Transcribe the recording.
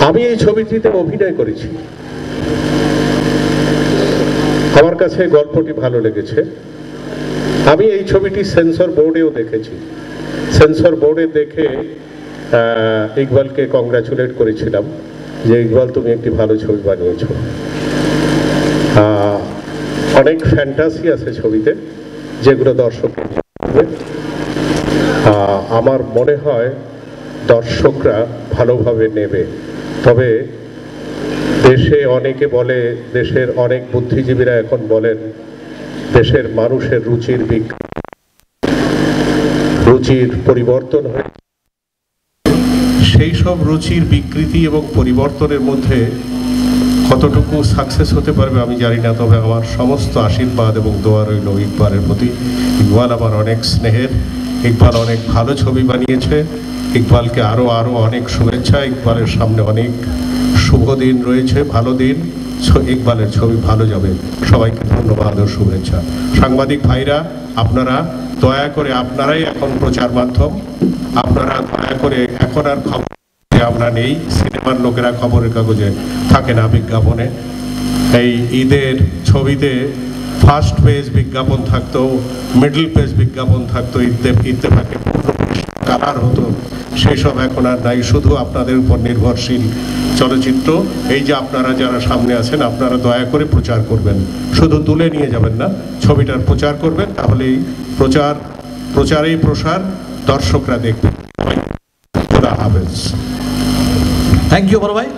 আমি এই ছবিটিতে অভিনয় করেছি, আমার কাছে গল্পটি ভালো লেগেছে। আমি এই ছবিটি সেন্সর বোর্ডেও দেখেছি, সেন্সর বোর্ডে দেখে ইকবালকে কংগ্রাচুলেট করেছিলাম যে ইকবাল তুমি একটি ভালো ছবি বানিয়েছ। অনেক ফ্যান্টাসি আছে ছবিতে যেগুলো দর্শক আমার মনে হয় দর্শকরা ভালোভাবে নেবে। তবে দেশে অনেকে বলে, দেশের অনেক বুদ্ধিজীবীরা এখন বলেন দেশের মানুষের রুচির পরিবর্তন হয়। সেই সব রুচির বিকৃতি এবং পরিবর্তনের মধ্যে কতটুকু সাকসেস হতে পারবে আমি জানি না, তবে আমার সমস্ত আশীর্বাদ এবং দোয়া রইল ইকবালের প্রতি। ইকবাল আমার অনেক স্নেহের, ইকবাল অনেক ভালো ছবি বানিয়েছে, ইকবালকে আরও অনেক শুভেচ্ছা। ইকবালের সামনে অনেক শুভ দিন রয়েছে, ভালো দিন, ইকবালের ছবি ভালো যাবে। সবাইকে ধন্যবাদ ও শুভেচ্ছা। সাংবাদিক ভাইরা, আপনারা দয়া করে, আপনারাই এখন প্রচার মাধ্যম, আপনারা দয়া করে, এখন আর খবর আমরা নেই, সিনেমার লোকেরা খবরের কাগজে থাকে না, বিজ্ঞাপনে। এই ঈদের ছবিতে ফার্স্ট পেজ বিজ্ঞাপন থাকতো, মিডল পেজ বিজ্ঞাপন থাকতো, ইত্তেফাকে কালার হতো, সেসব এখন আর নাই। শুধু আপনাদের উপর নির্ভরশীল চলচ্চিত্র। এই যে আপনারা যারা সামনে আছেন, আপনারা দয়া করে প্রচার করবেন, শুধু তুলে নিয়ে যাবেন না, ছবিটার প্রচার করবেন, তাহলেই প্রচারেই প্রসার, দর্শকরা দেখবেন। খোদা হাফেজ। থ্যাংক ইউ বড় ভাই।